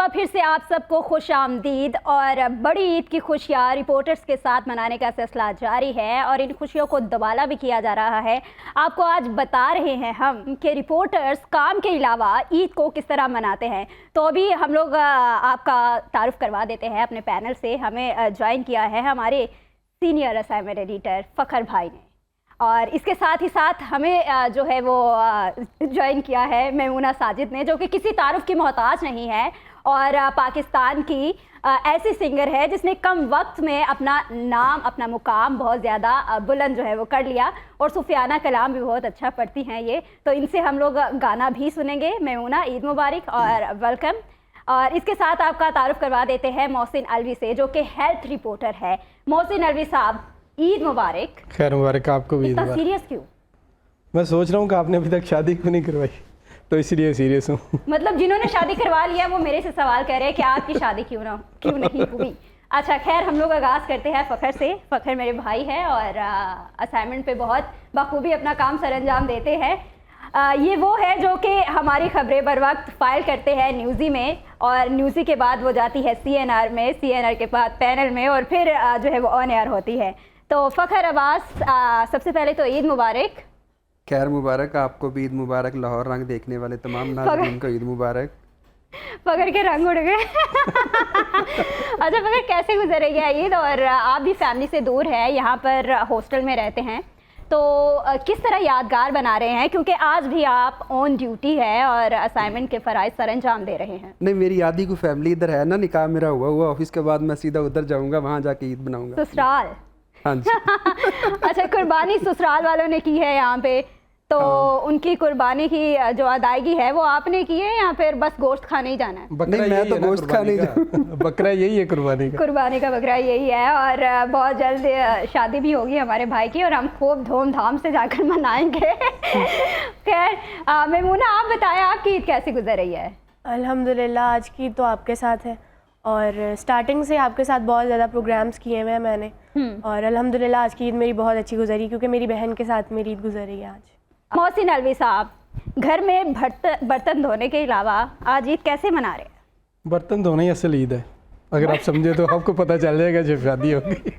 बार फिर से आप सबको खुश आमदीद। और बड़ी ईद की खुशियाँ रिपोर्टर्स के साथ मनाने का सिलसिला जारी है और इन खुशियों को दुबाला भी किया जा रहा है। आपको आज बता रहे हैं हम कि रिपोर्टर्स काम के अलावा ईद को किस तरह मनाते हैं। तो अभी हम लोग आपका तारुफ करवा देते हैं अपने पैनल से। हमें ज्वाइन किया है हमारे सीनियर असाइनमेंट एडिटर फ़खर भाई ने, और इसके साथ ही साथ हमें जो है वो ज्वाइन किया है मेमूना साजिद ने, जो कि किसी तारुफ की मोहताज नहीं है और पाकिस्तान की ऐसी सिंगर है जिसने कम वक्त में अपना नाम, अपना मुकाम बहुत ज़्यादा बुलंद जो है वो कर लिया, और सूफियाना कलाम भी बहुत अच्छा पढ़ती हैं ये। तो इनसे हम लोग गाना भी सुनेंगे। मेमूना, ईद मुबारक और वेलकम। और इसके साथ आपका तारुफ करवा देते हैं मोहसिन अलवी से, जो कि हेल्थ रिपोर्टर है। मोहसिन अलवी साहब, ईद मुबारक। खैर मुबारक आपको भी। इतना सीरियस क्यों? मैं सोच रहा हूँ कि आपने अभी तक शादी क्यों नहीं करवाई, तो इसलिए सीरियस हूँ। मतलब जिन्होंने शादी करवा लिया वो मेरे से सवाल कर रहे हैं कि आपकी शादी क्यों नहीं हुई। अच्छा खैर, हम लोग आगाज़ करते हैं फ़खर से। फ़खर मेरे भाई है और असाइनमेंट पे बहुत बखूबी अपना काम सरअंजाम देते हैं। ये वो है जो कि हमारी खबरें बर वक्त फ़ाइल करते हैं न्यूज़ी में, और न्यूज़ी के बाद वो जाती है CNR में, CNR के बाद पैनल में, और फिर जो है वो ऑन एयर होती है। तो फ़खर अब्बास, सबसे पहले तो ईद मुबारक। खैर मुबारक, आपको भी ईद मुबारक। लाहौर रंग देखने वाले तमाम नाज़रीन को ईद मुबारक। फ़खर के रंग उड़ गए। अच्छा फ़खर, कैसे गुजर रही है ईद? और आप भी फैमिली से दूर है, यहाँ पर हॉस्टल में रहते हैं, तो किस तरह यादगार बना रहे हैं? क्योंकि आज भी आप ऑन ड्यूटी है और असाइनमेंट के फ़राइज़ सरअंजाम दे रहे हैं। नहीं, मेरी आधी को फैमिली इधर है ना, निकाह मेरा हुआ ऑफिस के बाद मैं सीधा उधर जाऊँगा, वहाँ जाके ईद बनाऊँगा। ससुराल? हाँ जी। अच्छा, कुर्बानी ससुराल वालों ने की है यहाँ पे, तो उनकी कुर्बानी की जो अदायगी है वो आपने की है, या फिर बस गोश्त खाने ही जाना है? नहीं, मैं तो गोश्त खाने बकरा यही है कुर्बानी का बकरा यही है। और बहुत जल्द शादी भी होगी हमारे भाई की, और हम खूब धूमधाम से जाकर मनाएंगे। खैर मेमूना, आप बताएं आपकी ईद कैसी गुजर रही है? अल्हम्दुलिल्लाह, आज की तो आपके साथ है, और स्टार्टिंग से आपके साथ बहुत ज़्यादा प्रोग्राम्स किए हुए हैं मैंने, और अल्हम्दुलिल्लाह आज की ईद मेरी बहुत अच्छी गुजरी, क्योंकि मेरी बहन के साथ मेरी ईद गुजर रही है आज। मोहसिन अलवी साहब, घर में बर्तन धोने के अलावा आज ईद कैसे मना रहे हैं? बर्तन धोना ही असल ईद है, अगर आप समझे तो आपको पता चल जाएगा जब शादी होगी।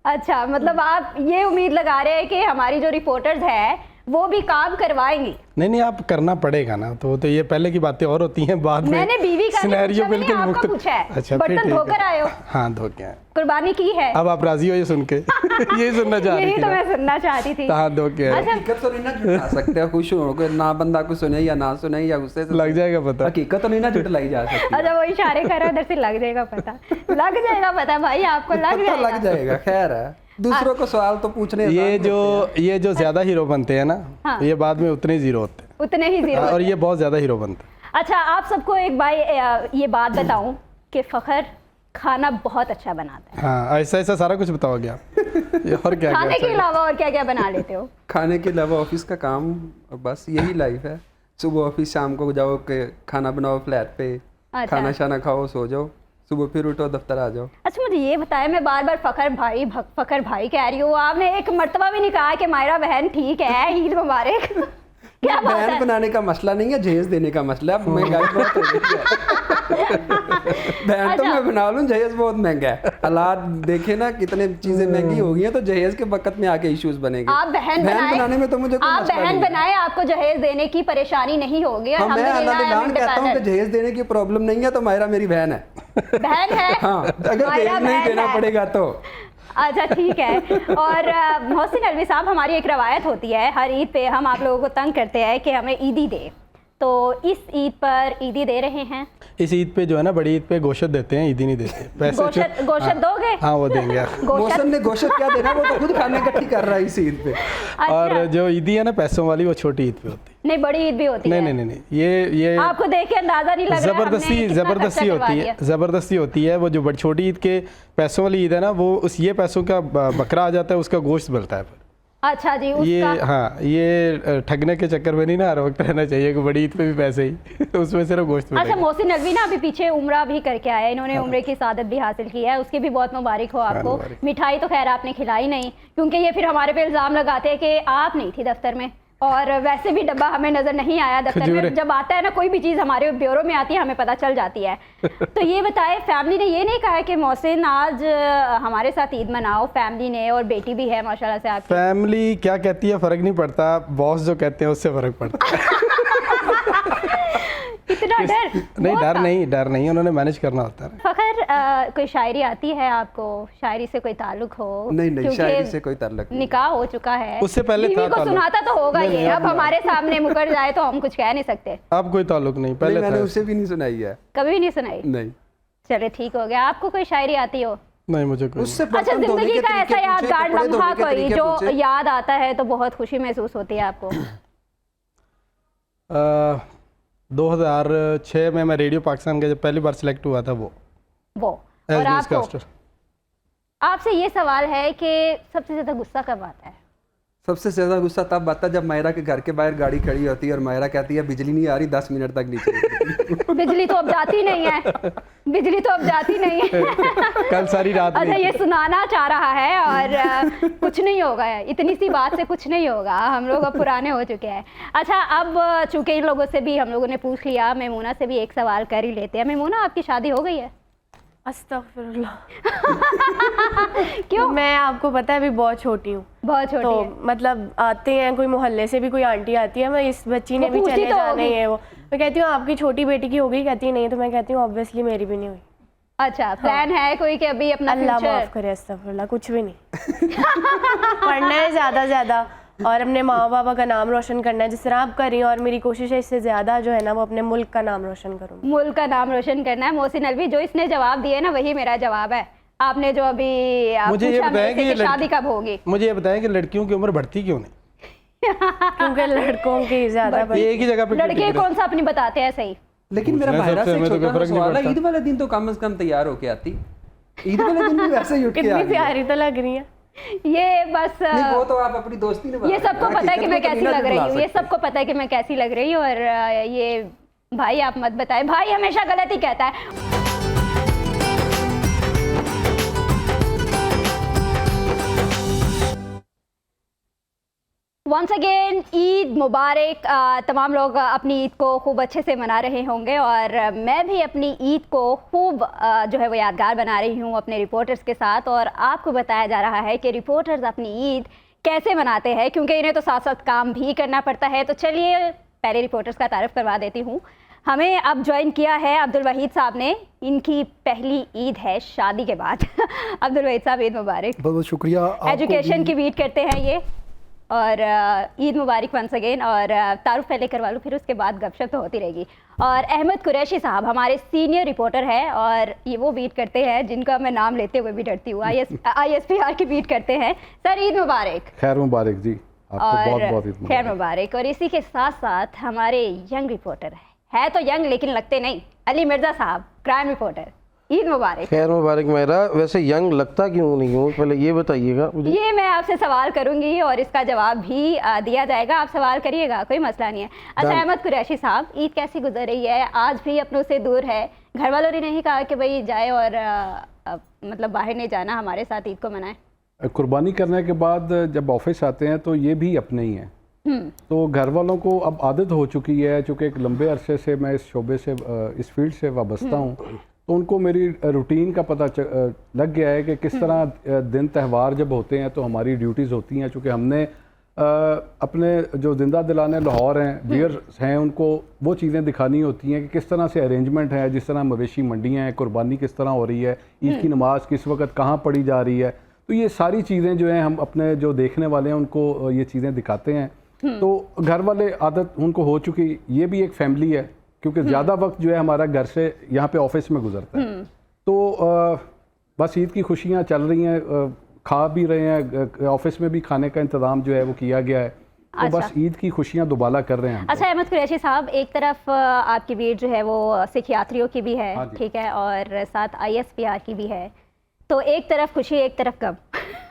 अच्छा, मतलब आप ये उम्मीद लगा रहे हैं कि हमारी जो रिपोर्टर्स है वो भी काम करवाएंगी? नहीं, आप करना पड़ेगा ना, तो ये पहले की बातें और होती हैं, बाद में मैंने बीवी का सिनेरियो बिल्कुल मुक्त पूछा है। अच्छा, बर्तन धोकर आए हो? हाँ, धो के आए। कुर्बानी की है? अब आप राजी हो ये सुन के? यही सुनना चाह रही थी? यही तो मैं सुनना चाहती थी। हाँ, धो के आए। हकीकत तो नहीं ना जुटा सकते, खुश हो के ना बंदा को सुने या ना सुने या गुस्से से लग जाएगा पता। हकीकत तो नहीं ना जुटलाई जा सकती। अच्छा, वो इशारे कर रहा है, उधर से लग जाएगा पता। लग जाएगा पता भाई, आपको लग जाएगा। खैर है, दूसरों को सवाल तो पूछने। ये जो ज्यादा हीरो बनते हैं ना, हाँ। ये बाद में उतने जीरो होते हैं, उतने ही जीरो, और ये बहुत ज्यादा हीरो बनते हैं। अच्छा, आप सबको एक भाई ये बात बताऊं कि फ़खर खाना बहुत अच्छा बनाता है। हाँ, ऐसा सारा कुछ बताओगे आप? और क्या खाने के अलावा और क्या क्या बना लेते हो? खाने के अलावा ऑफिस का काम, बस यही लाइफ है। सुबह ऑफिस, शाम को जाओ के खाना बनाओ फ्लैट पे, खाना शाना खाओ, सो जाओ, सुबह फिर उठो, दफ्तर आ जाओ। अच्छा, मुझे ये बताया, मैं बार बार फ़खर भाई कह रही हूँ, आपने एक मर्तबा भी नहीं कहा कि मायरा बहन ठीक है, ईद मुबारक। क्या बहन बनाने का मसला नहीं है, जहेज देने का मसला है। महंगाई बहुत हो गई है। बहन तो मैं बना लूँ, जहेज बहुत महंगा है। हालात देखे ना, कितने चीजें महंगी हो गई हैं, तो जहेज के वक्त में आके इश्यूज बनेंगे। आप बहन बनाने में तो मुझे कोई आप मसला बहन नहीं बनाए, आपको जहेज देने की परेशानी नहीं होगी। हाँ, मैं अल्लाह कहता हूँ कि जहेज देने की प्रॉब्लम नहीं है, तो मायरा मेरी बहन है। बहन है? हाँ, अगर जहेज नहीं देना पड़ेगा तो। अच्छा ठीक है। और मोहसिन अलवी साहब, हमारी एक रवायत होती है, हर ईद पे हम आप लोगों को तंग करते हैं कि हमें ईदी दे, तो इस ईद पर ईदी दे रहे हैं? इस ईद पे जो है ना, बड़ी ईद पे गोश्त देते हैं, ईदी नहीं देते। पैसे गोश्त दोगे? हाँ, वो देंगे। मौसम ने गोश्त क्या देना, वो तो खुद खाने इकट्ठी कर रहा है इस ईद पे। और जो ईदी है ना पैसों वाली, वो छोटी ईद पे होती है। नहीं, बड़ी ईद भी होती है। नहीं, ये आपको देख के अंदाजा नहीं लग रहा जबरदस्ती होती है, जबरदस्ती होती है। वो जो बड़ी छोटी ईद के पैसों वाली ईद है ना, वो ये पैसों का बकरा आ जाता है, उसका गोश्त बनता है। अच्छा जी, ये ठगने के चक्कर में नहीं ना हर वक्त रहना चाहिए कि बड़ी ईद पे भी पैसे ही तो उसमें सिर्फ गोश्त। अच्छा, मोहसिन अलवी ना अभी पीछे उम्रा भी करके आया, इन्होंने उम्रे की सादत भी हासिल की है, उसकी भी बहुत मुबारक हो आपको। मिठाई तो खैर आपने खिलाई नहीं, क्योंकि ये फिर हमारे पे इल्ज़ाम लगाते हैं कि आप नहीं थी दफ्तर में और वैसे भी डब्बा हमें नजर नहीं आया दफ्तर में। जब आता है ना कोई भी चीज़ हमारे ब्यूरो में आती है हमें पता चल जाती है। तो ये बताए, फैमिली ने ये नहीं कहा कि मोहसिन आज हमारे साथ ईद मनाओ, फैमिली ने, और बेटी भी है माशाल्लाह से आपकी? फैमिली क्या कहती है फ़र्क नहीं पड़ता, बॉस जो कहते हैं उससे फ़र्क पड़ता है। इतना डर? नहीं, डर नहीं, उन्होंने मैनेज करना होता है। फखर, कोई शायरी आती है आपको? शायरी से कोई ताल्लुक हो? नहीं, शायरी से कोई ताल्लुक नहीं। निकाह हो चुका है, उससे पहले बीवी को सुनाता तो होगा ये, अब हमारे सामने मुकर जाए तो हम कुछ कह नहीं सकते। अब कोई ताल्लुक नहीं, पहले मैंने उसे भी नहीं सुनाई है, कभी भी नहीं सुनाई? नहीं। चले ठीक हो गया। आपको कोई शायरी आती हो? नहीं, मुझे कोई। उससे अच्छा, जिंदगी का ऐसा यादगार लम्हा कोई जो याद आता है तो बहुत खुशी महसूस होती है आपको? 2006 में मैं रेडियो पाकिस्तान का जब पहली बार सिलेक्ट हुआ था वो। और आपसे ये सवाल है कि सबसे ज्यादा गुस्सा कब आता है? सबसे ज्यादा गुस्सा तब आता है जब मायरा के घर के बाहर गाड़ी खड़ी होती है और मायरा कहती है बिजली नहीं आ रही, 10 मिनट तक नीचे। बिजली तो अब जाती नहीं है, बिजली तो अब जाती नहीं है। कल सारी रात। अच्छा, ये सुनाना चाह रहा है और कुछ नहीं होगा, इतनी सी बात से कुछ नहीं होगा, हम लोग अब पुराने हो चुके हैं। अच्छा, अब चूंकि इन लोगों से भी हम लोगों ने पूछ लिया, मेमूना से भी एक सवाल कर ही लेते हैं। मेमूना, आपकी शादी हो गई है? अस्तगफिरुल्लाह। क्यों? मैं, आपको पता है, अभी बहुत छोटी हूँ। बहुत छोटी तो है। मतलब आते हैं कोई मोहल्ले से भी कोई आंटी आती है, मैं इस बच्ची ने भी चले तो जाना ही है, वो मैं कहती हूँ आपकी छोटी बेटी की हो गई, कहती है नहीं, तो मैं कहती हूँ ऑब्वियसली मेरी भी नहीं हुई। अच्छा, प्लान है कोई कि अभी अपना अल्लाह फ्यूचर? माफ करे, अस्तगफिरुल्लाह, कुछ भी नहीं। पढ़ना है ज़्यादा ज़्यादा और अपने माँ बाबा का नाम रोशन करना है, जिस तरह आप कर रही हैं, और मेरी कोशिश है इससे ज़्यादा जो है ना वो अपने मुल्क का नाम रोशन करूँ। मुल्क का नाम रोशन करना है। मोहसिन अलवी, जो इसने जवाब दिए ना वही मेरा जवाब है। आपने जो अभी मुझे ये बताएं कि शादी कब होगी? मुझे ये बताएं कि लड़कियों की उम्र बढ़ती क्यों नहीं? क्योंकि लड़कों की ज़्यादा एक ही जगह पे लड़के कौन सा अपनी बताते हैं सही? लेकिन मेरा मायरा से छोटा सा सवाल है, ईद वाले दिन तो कम से कम तैयार होके आती, ईद वाले दिन भी वैसे ही उठ के आ कितनी गई। प्यारी तो लग रही है। ये बस नहीं, वो तो आप अपनी दोस्ती ने ये सबको पता है कि मैं कैसी लग रही हूँ, ये सबको पता है कि मैं कैसी लग रही हूँ। और ये भाई आप मत बताएं, भाई हमेशा गलत ही कहता है। वंस अगेन ईद मुबारक। तमाम लोग अपनी ईद को खूब अच्छे से मना रहे होंगे और मैं भी अपनी ईद को खूब जो है वो यादगार बना रही हूँ अपने रिपोर्टर्स के साथ। और आपको बताया जा रहा है कि रिपोर्टर्स अपनी ईद कैसे मनाते हैं, क्योंकि इन्हें तो साथ साथ काम भी करना पड़ता है। तो चलिए पहले रिपोर्टर्स का तारुफ करवा देती हूँ। हमें अब ज्वाइन किया है अब्दुल वहीद साहब ने, इनकी पहली ईद है शादी के बाद। अब्दुल वहीद साहब, ईद मुबारक। बहुत बहुत शुक्रिया। एजुकेशन की बीट करते हैं ये, और ईद मुबारक वंस अगेन। और तारुफ पहले करवा लूँ, फिर उसके बाद गपशप तो होती रहेगी। और अहमद कुरैशी साहब हमारे सीनियर रिपोर्टर हैं और ये वो बीट करते हैं जिनका मैं नाम लेते हुए भी डरती हूँ, ISPR की बीट करते हैं। सर, ईद मुबारक। खैर मुबारक जी, आपको बहुत बहुत ईद खैर मुबारक। और इसी के साथ साथ हमारे यंग रिपोर्टर है तो यंग लेकिन लगते नहीं, अली मिर्जा साहब, क्राइम रिपोर्टर, ईद मुबारक। खैर मुबारक। मेरा वैसे यंग लगता क्यों नहीं हूँ, पहले ये बताइएगा मुझे। ये मैं आपसे सवाल करूंगी और इसका जवाब भी दिया जाएगा, आप सवाल करिएगा, कोई मसला नहीं है। अच्छा अहमद कुरैशी साहब, ईद कैसी गुजर रही है? आज भी अपनों से दूर है, घर वालों ने नहीं कहा कि भाई जाए और मतलब बाहर नहीं जाना, हमारे साथ ईद को मनाएं? कुर्बानी करने के बाद जब ऑफिस आते हैं तो ये भी अपने ही हैं, तो घर वालों को अब आदत हो चुकी है, चूँकि एक लंबे अरसे से मैं इस शोबे से, इस फील्ड से वाबस्ता हूँ, तो उनको मेरी रूटीन का पता लग गया है कि किस तरह दिन त्यौहार जब होते हैं तो हमारी ड्यूटीज़ होती हैं। चूँकि हमने अपने जो जिंदा दिलाने लाहौर हैं, व्यूअर्स हैं, उनको वो चीज़ें दिखानी होती हैं कि किस तरह से अरेंजमेंट है, जिस तरह मवेशी मंडियाँ हैं, कुर्बानी किस तरह हो रही है, ईद की नमाज किस वक्त कहाँ पढ़ी जा रही है, तो ये सारी चीज़ें जो हैं हम अपने जो देखने वाले हैं उनको ये चीज़ें दिखाते हैं। तो घर वाले आदत उनको हो चुकी, ये भी एक फैमिली है, क्योंकि ज़्यादा वक्त जो है हमारा घर से यहाँ पे ऑफिस में गुजरता है। तो बस ईद की खुशियाँ चल रही हैं, खा भी रहे हैं, ऑफिस में भी खाने का इंतज़ाम जो है वो किया गया है, तो अच्छा। बस ईद की खुशियाँ दोबाला कर रहे हैं। अच्छा अहमद कुरैशी साहब, एक तरफ आपकी बीट जो है वो सिख यात्रियों की भी है, ठीक है, और साथ ISPR की भी है, तो एक तरफ खुशी एक तरफ गम।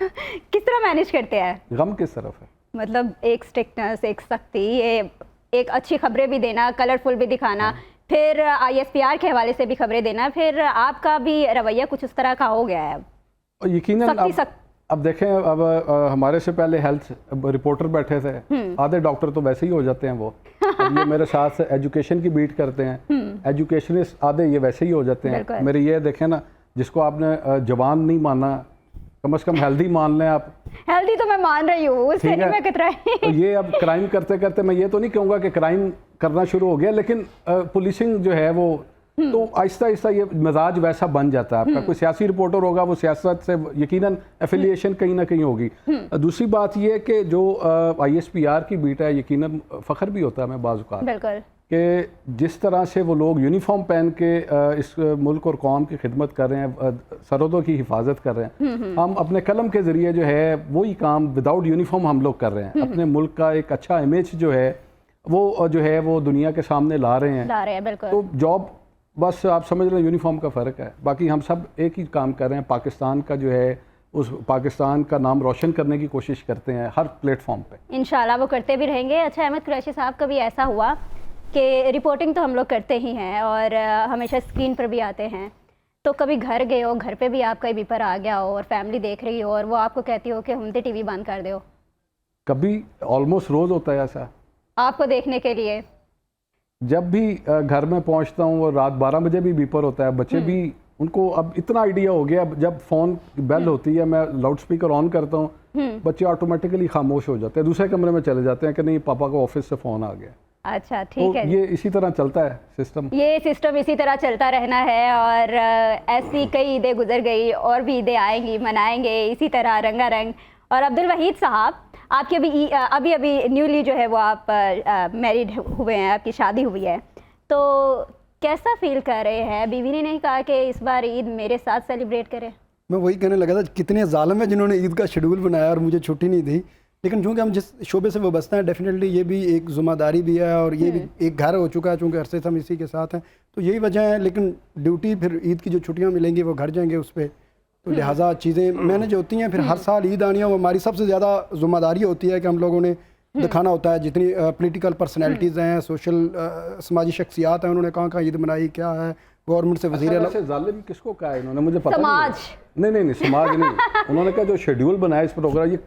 किस तरह मैनेज करते हैं? गम किस तरफ है? मतलब एक स्ट्रिक्टनेस, एक सख्ती, ये एक अच्छी खबरें भी देना, कलरफुल भी दिखाना, फिर ISPR के हवाले से भी खबरें देना, फिर आपका भी रवैया कुछ उस तरह का हो गया है अब? यकीनन अब देखें, अब हमारे से पहले हेल्थ रिपोर्टर बैठे थे, आधे डॉक्टर तो वैसे ही हो जाते हैं वो। अब ये मेरे साथ एजुकेशन की बीट करते हैं, एजुकेशनिस्ट आधे ये वैसे ही हो जाते हैं। मेरे ये देखें ना, जिसको आपने जवान नहीं माना, कम से कम हेल्दी मान लें आप। हेल्दी तो मैं मान रही हूँ, उससे नहीं मैं कतराई। तो ये अब क्राइम करते करते, मैं ये तो नहीं कहूँगा कि क्राइम करना शुरू हो गया, लेकिन पुलिसिंग जो है वो तो आहिस्ता आहिस्ता ये मिजाज वैसा बन जाता है आपका। कोई सियासी रिपोर्टर होगा, वो सियासत से यकीनन एफिलिएशन कहीं ना कहीं होगी। दूसरी बात ये कि जो ISPR की बीट है, यकीनन फ़ख्र भी होता है मैं बाज़ औक़ात बिल्कुल कि जिस तरह से वो लोग यूनिफॉर्म पहन के इस मुल्क और कौम की खिदमत कर रहे हैं, सरहदों की हिफाजत कर रहे हैं। हम अपने कलम के ज़रिए जो है वही काम विदाउट यूनिफॉर्म हम लोग कर रहे हैं। अपने मुल्क का एक अच्छा इमेज जो है वो दुनिया के सामने ला रहे हैं। बिल्कुल। तो जॉब बस आप समझ लें यूनिफॉर्म का फ़र्क है, बाकी हम सब एक ही काम कर रहे हैं। पाकिस्तान का जो है उस पाकिस्तान का नाम रोशन करने की कोशिश करते हैं हर प्लेटफॉर्म पे। इंशाल्लाह वो करते भी रहेंगे। अच्छा अहमद कुरैशी साहब, कभी ऐसा हुआ कि रिपोर्टिंग तो हम लोग करते ही हैं और हमेशा स्क्रीन पर भी आते हैं, तो कभी घर गए हो, घर पे भी आपका बीपर आ गया हो और फैमिली देख रही हो और वो आपको कहती हो कि हम तो TV बंद कर दो? कभी ऑलमोस्ट रोज़ होता है ऐसा आपको देखने के लिए। जब भी घर में पहुंचता हूं, वो रात 12 बजे भी बीपर होता है। बच्चे भी, उनको अब इतना आइडिया हो गया, जब फ़ोन बेल होती है, मैं लाउड स्पीकर ऑन करता हूं, बच्चे ऑटोमेटिकली खामोश हो जाते हैं, दूसरे कमरे में चले जाते हैं कि नहीं पापा को ऑफिस से फ़ोन आ गया। अच्छा ठीक है, ये इसी तरह चलता है सिस्टम। ये सिस्टम इसी तरह चलता रहना है और ऐसी कई ईदें गुजर गई और भी ईदें आएंगी, मनाएंगे इसी तरह रंगारंग। और अब्दुल वहीद साहब, आपकी अभी न्यूली जो है वो आप मैरिड हुए हैं, आपकी शादी हुई है, तो कैसा फील कर रहे हैं? बीवी ने नहीं कहा कि इस बार ईद मेरे साथ सेलिब्रेट करें? मैं वही कहने लगा था, कितने ज़ालिम है जिन्होंने ईद का शेड्यूल बनाया और मुझे छुट्टी नहीं दी। लेकिन चूँकि हम जिस शोबे से वाबस्ता हैं, डेफिनेटली ये भी एक ज़िम्मेदारी भी है और ये भी एक घर हो चुका है, चूँकि अरसे से हम इसी के साथ हैं, तो यही वजह है। लेकिन ड्यूटी फिर ईद की जो छुट्टियाँ मिलेंगी वो घर जाएंगे उस पर, तो लिहाजा चीज़ें मैनेज होती हैं। फिर हर साल ईद आनी है, वो हमारी सबसे ज़्यादा ज़िम्मेदारी होती है कि हम लोगों ने दिखाना होता है। जितनी पॉलिटिकल पर्सनैलिटीज़ हैं, सोशल समाजी शख्सियात हैं, उन्होंने कहाँ ईद मनाई, क्या है, गवर्नमेंट से वज़ीर वैसे जालिम किसको कहा है इन्होंने, मुझे पता समाज नहीं, समाज नहीं। उन्होंने कहा जो शेड्यूल बनाया इस प्रोग्राम, ये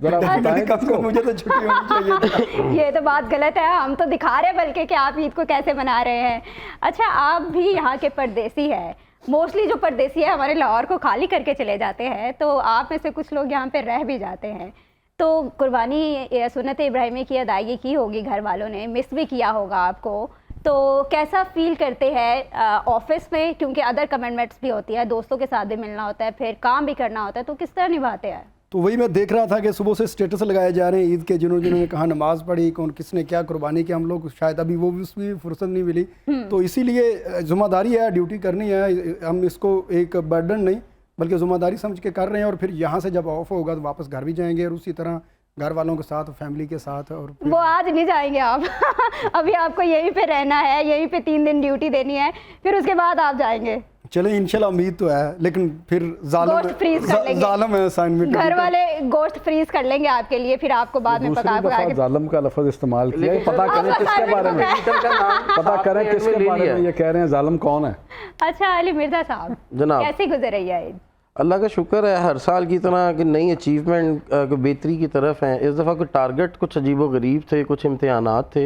जरा बताएं किसको? मुझे तो छुट्टी होनी चाहिए। ये तो बात गलत है, हम तो दिखा रहे हैं बल्कि कि आप ईद को कैसे मना रहे हैं। अच्छा, आप भी यहाँ के परदेसी हैं, मोस्टली जो परदेसी है हमारे लाहौर को खाली करके चले जाते हैं, तो आप में से कुछ लोग यहाँ पे रह भी जाते हैं, तो कुर्बानी सुन्नत इब्राहिमी की अदायगी की होगी, घर वालों ने मिस भी किया होगा आपको, तो कैसा फील करते हैं ऑफिस में? क्योंकि अदर कमिटमेंट्स भी होती है, दोस्तों के साथ भी मिलना होता है, फिर काम भी करना होता है, तो किस तरह निभाते हैं? तो वही मैं देख रहा था कि सुबह से स्टेटस लगाए जा रहे हैं ईद के, जिन्होंने कहा नमाज पढ़ी, कौन किसने क्या कुर्बानी की, हम लोग शायद अभी वो भी फुर्सत नहीं मिली। तो इसीलिए ज़िम्मेदारी है, ड्यूटी करनी है, हम इसको एक बर्डन नहीं बल्कि ज़िम्मेदारी समझ के कर रहे हैं। और फिर यहाँ से जब ऑफ होगा तो वापस घर भी जाएंगे और उसी तरह घर वालों के साथ, फैमिली के साथ। और वो आज नहीं जाएंगे आप अभी आपको यहीं पे रहना है, यहीं पे 3 दिन ड्यूटी देनी है, फिर उसके बाद आप जाएंगे। चले इंशाल्लाह, उम्मीद तो है, लेकिन फिर जालिम है असाइनमेंट। घर वाले गोश्त फ्रीज कर लेंगे आपके लिए, फिर आपको बाद में पका के। जालिम का लफ्ज इस्तेमाल किया है, पता करें किसके बारे में, पता करें किसके बारे में ये कह रहे हैं, जालिम कौन है? अच्छा अली मिर्जा साहब, कैसी गुजर रही है ईद? अल्लाह का शुक्र है, हर साल की तरह कि नई अचीवमेंट बेहतरी की तरफ हैं। इस दफ़ा कुछ टारगेट कुछ अजीबो गरीब थे, कुछ इम्तिहानात थे,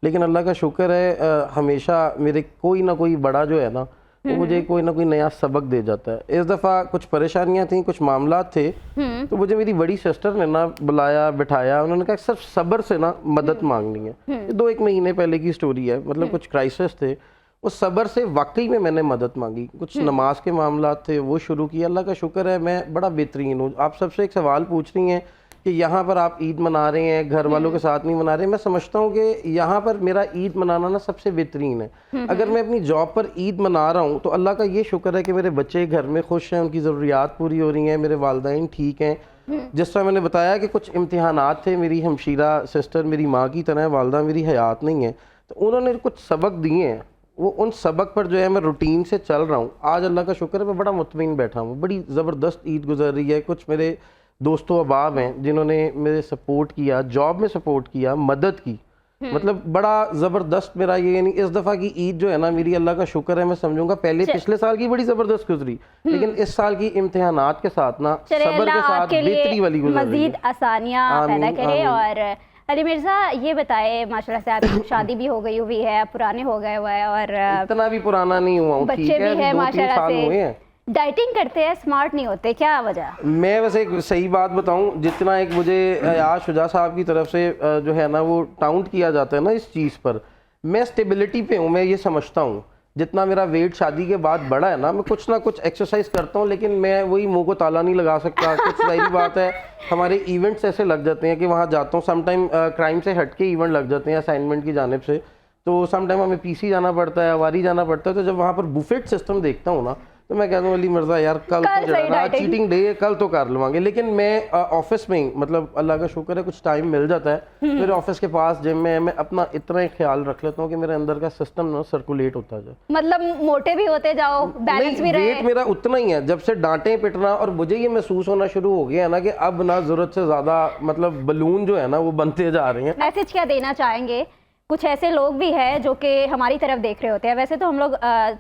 लेकिन अल्लाह का शुक्र है हमेशा मेरे कोई ना कोई बड़ा जो है ना वो मुझे कोई ना कोई नया सबक दे जाता है। इस दफ़ा कुछ परेशानियां थी, कुछ मामला थे, तो मुझे मेरी बड़ी सिस्टर ने ना बुलाया, बिठाया, उन्होंने कहा सिर्फ सब्र से ना मदद मांगनी है। 2-1 महीने पहले की स्टोरी है, मतलब कुछ क्राइसिस थे, उस सब्र से वाकई में मैंने मदद मांगी। कुछ नमाज के मामला थे, वो शुरू किया। अल्लाह का शुक्र है मैं बड़ा बेहतरीन हूँ। आप सबसे एक सवाल पूछ रही हैं कि यहाँ पर आप ईद मना रहे हैं, घर वालों के साथ नहीं मना रहे। मैं समझता हूँ कि यहाँ पर मेरा ईद मनाना ना सबसे बेहतरीन है। अगर मैं अपनी जॉब पर ईद मना रहा हूँ तो अल्लाह का ये शुक्र है कि मेरे बच्चे घर में खुश हैं, उनकी ज़रूरियात पूरी हो रही हैं, मेरे वालिदैन ठीक हैं। जिस तरह मैंने बताया कि कुछ इम्तिहानात थे, मेरी हमशीरा सिस्टर मेरी माँ की तरह, वालदा मेरी हयात नहीं है, तो उन्होंने कुछ सबक दिए हैं, वो उन सबक पर जो है मैं रूटीन से चल रहा हूँ। आज अल्लाह का शुक्र है मैं बड़ा मुतमईन बैठा हूँ, बड़ी ज़बरदस्त ईद गुजर रही है। कुछ मेरे दोस्तों अहबाब हैं जिन्होंने मेरे सपोर्ट किया, जॉब में सपोर्ट किया, मदद की। मतलब बड़ा ज़बरदस्त मेरा ये, यानी इस दफ़ा की ईद जो है ना मेरी, अल्लाह का शुक्र है, मैं समझूंगा पहले पिछले साल की बड़ी ज़बरदस्त गुजरी, लेकिन इस साल की इम्तिहानात के साथ ना सब्र के साथ बेहतरी वाली गुजर रही है। मजीद आसानियाँ पैदा करे। और अली मिर्ज़ा ये बताए, माशाल्लाह से आपकी शादी भी हो गई हुई है, पुराने हो गए हुए हैं और इतना भी पुराना नहीं हुआ हूँ, बच्चे भी हैं माशाल्लाह हुए से। हैं। डाइटिंग करते हैं, स्मार्ट नहीं होते, क्या वजह? मैं वैसे एक सही बात बताऊं, जितना एक मुझे आज शुजा साहब की तरफ से जो है ना वो टाउंट किया जाता है ना इस चीज़ पर, मैं स्टेबिलिटी पे हूँ। मैं ये समझता हूँ जितना मेरा वेट शादी के बाद बढ़ा है ना, मैं कुछ ना कुछ एक्सरसाइज करता हूँ, लेकिन मैं वही मुंह को ताला नहीं लगा सकता। कुछ सही बात है, हमारे इवेंट्स ऐसे लग जाते हैं कि वहाँ जाता हूँ, समटाइम क्राइम से हट के इवेंट लग जाते हैं असाइनमेंट की जानिब से, तो समटाइम हमें पीसी जाना पड़ता है, अवारी जाना पड़ता है। तो जब वहाँ पर बुफेट सिस्टम देखता हूँ ना, तो मैं कहता हूँ अली मिर्ज़ा यार कल तो चीटिंग डे है, कल तो कर लूँगे। लेकिन मैं ऑफिस में ही, मतलब अल्लाह का शुक्र है कुछ टाइम मिल जाता है, मेरे ऑफिस के पास जिम में मैं अपना इतना ही ख्याल रख लेता हूँ कि मेरे अंदर का सिस्टम ना सर्कुलेट होता जाए। मतलब मोटे भी होते जाओ, बैलेंस भी रहे। वेट मेरा उतना ही है, जब से डांटे पिटना और मुझे ये महसूस होना शुरू हो गया है ना कि अब ना जरूरत से ज़्यादा मतलब बलून जो है ना वो बनते जा रहे हैं। मैसेज क्या देना चाहेंगे? कुछ ऐसे लोग भी हैं जो कि हमारी तरफ देख रहे होते हैं। वैसे तो हम लोग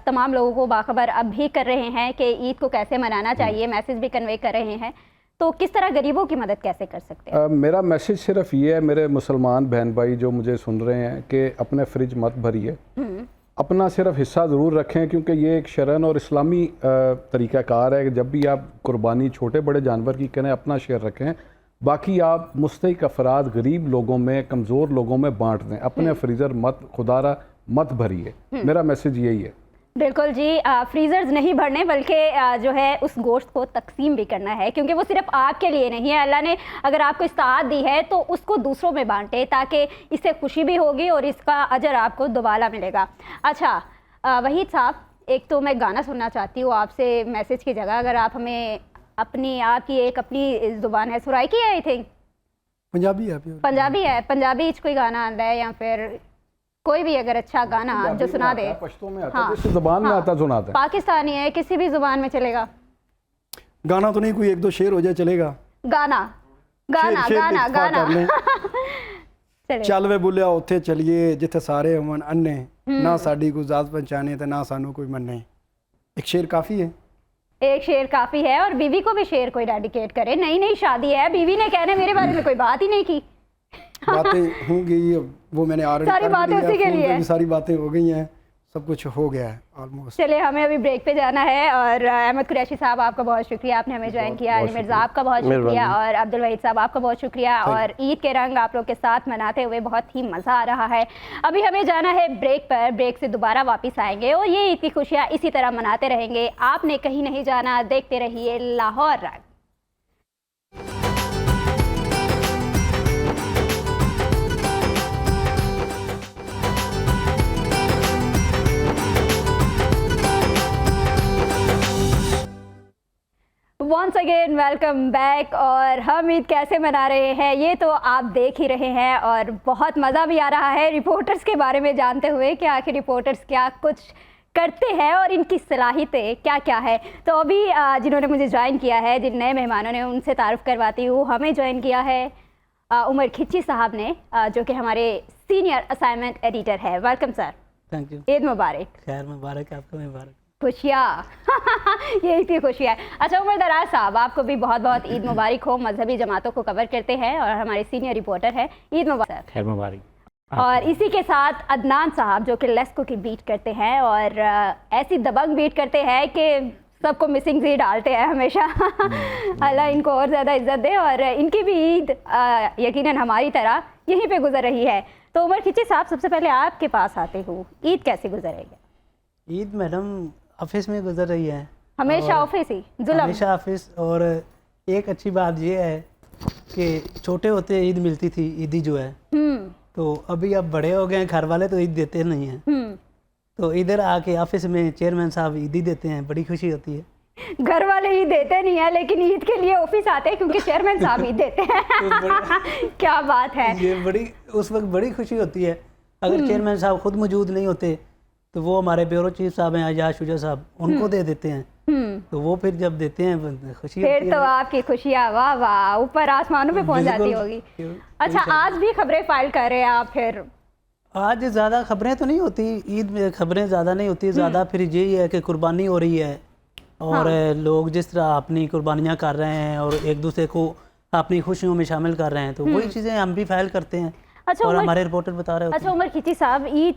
तमाम लोगों को बाखबर अब भी कर रहे हैं कि ईद को कैसे मनाना चाहिए, मैसेज भी कन्वे कर रहे हैं, तो किस तरह गरीबों की मदद कैसे कर सकते हैं? मेरा मैसेज सिर्फ ये है, मेरे मुसलमान बहन भाई जो मुझे सुन रहे हैं, कि अपने फ्रिज मत भरिए, अपना सिर्फ हिस्सा ज़रूर रखें, क्योंकि ये एक शरन और इस्लामी तरीक़ाकार है कि जब भी आप कुर्बानी छोटे बड़े जानवर की करें अपना शेयर रखें, बाकी आप मुस्तहिक अफराद गरीब लोगों में, कमज़ोर लोगों में बांट दें, अपने फ्रीज़र मत खुदारा मत भरिए। मेरा मैसेज यही है। बिल्कुल जी, फ्रीज़र्स नहीं भरने बल्कि जो है उस गोश्त को तकसीम भी करना है, क्योंकि वो सिर्फ आपके लिए नहीं है। अल्लाह ने अगर आपको इस्ताअत दी है तो उसको दूसरों में बांटे, ताकि इससे खुशी भी होगी और इसका अजर आपको दोबारा मिलेगा। अच्छा वहीद साहब, एक तो मैं गाना सुनना चाहती हूँ आपसे मैसेज की जगह, अगर आप हमें अपनी ज़ुबान है सुराइकी है, आई थिंक पंजाबी है, पंजाबी कोई गाना आता है या फिर कोई भी अगर अच्छा गाना जो सुना दे, पश्तो में आता है, जिस ज़ुबान में आता सुनाते हैं। पाकिस्तानी है, किसी भी ज़ुबान में चलेगा। गाना तो नहीं, कोई एक दो शेर हो जाए चलेगा। गाना चल वे बुलिया उत्थे चलिए जिथे सारे अमन अन्ने, ना साड़ी को जात पहचाने ते ना सानू कोई मन्ने। एक शेर काफ़ी है, एक शेर काफ़ी है। और बीवी को भी शेर कोई डेडिकेट करे। नई शादी है, बीवी ने कहने मेरे बारे में कोई बात ही नहीं की। बातें होंगी, वो मैंने सारी बातें उसी के लिए, सारी बातें हो गई हैं, सब कुछ हो गया है ऑलमोस्ट। चलिए हमें अभी ब्रेक पे जाना है। और अहमद कुरैशी साहब आपका बहुत शुक्रिया, आपने हमें ज्वाइन किया। अली मिर्ज़ा आपका बहुत शुक्रिया, और अब्दुल वहीद साहब आपका बहुत शुक्रिया। और ईद के रंग आप लोग के साथ मनाते हुए बहुत ही मज़ा आ रहा है। अभी हमें जाना है ब्रेक पर, ब्रेक से दोबारा वापस आएंगे और ये ईद की खुशियाँ इसी तरह मनाते रहेंगे। आपने कहीं नहीं जाना, देखते रहिए Lahore Rang. Once again welcome back. और हम ईद कैसे मना रहे हैं ये तो आप देख ही रहे हैं, और बहुत मज़ा भी आ रहा है रिपोर्टर्स के बारे में जानते हुए कि आखिर रिपोर्टर्स क्या कुछ करते हैं और इनकी सलाहियतें क्या क्या है। तो अभी जिन्होंने मुझे ज्वाइन किया है, जिन नए मेहमानों ने, उनसे तारुफ करवाती हूँ। हमें ज्वाइन किया है उमर खिच्ची साहब ने, जो कि हमारे सीनियर असाइनमेंट एडिटर है। Welcome sir. Thank you. Eid मुबारक। खैर मुबारक, आपको मुबारक। खुशियाँ यही थी खुशियाँ। अच्छा उमर दराज साहब, आपको भी बहुत बहुत ईद मुबारक हो। मजहबी जमातों को कवर करते हैं और हमारे सीनियर रिपोर्टर हैं। ईद मुबारक। खैर मुबारक। और इसी के साथ अदनान साहब, जो कि लेस्को की बीट करते हैं और ऐसी दबंग बीट करते हैं कि सबको मिसिंग सी डालते हैं हमेशा। अल्लाह इनको और ज़्यादा इज्जत दे, और इनकी भी ईद यकीनन हमारी तरह यहीं पे गुजर रही है। तो उमर खिच्ची साहब, सबसे पहले आपके पास आते हूँ, ईद कैसे गुजर रही है? ईद मैडम ऑफिस में गुजर रही है। हमेशा ऑफिस ही जुल्म? हमेशा ऑफिस। और एक अच्छी बात ये है कि छोटे होते ईद मिलती थी, ईदी जो है, तो अभी अब बड़े हो गए हैं, घर वाले तो ईद देते नहीं हैं, तो इधर आके ऑफिस में चेयरमैन साहब ईदी देते हैं, बड़ी खुशी होती है। घर वाले ईद देते नहीं है, लेकिन ईद के लिए ऑफिस आते हैं क्योंकि चेयरमैन साहब ईद देते हैं। क्या बात है। ये बड़ी उस वक्त बड़ी खुशी होती है। अगर चेयरमैन साहब खुद मौजूद नहीं होते तो वो हमारे ब्यूरो चीफ साहब हैं आजाद शुजा साहब, उनको दे देते हैं, तो वो फिर जब देते हैं खुशी फिर होती है। तो आपकी खुशियाँ वाह वाह ऊपर आसमानों पे पहुंच जाती होगी। अच्छा आज भी खबरें फाइल कर रहे हैं आप, फिर आज ज़्यादा खबरें तो नहीं होती, ईद में खबरें ज़्यादा नहीं होती, ज़्यादा फिर यही है कि कुर्बानी हो रही है और लोग जिस तरह अपनी कुर्बानियाँ कर रहे हैं और एक दूसरे को अपनी खुशियों में शामिल कर रहे हैं, तो वही चीज़ें हम भी फैल करते हैं। अच्छा, और उमर, हमारे रिपोर्टर बता रहे होते अच्छा उमर खिची साहब, ईद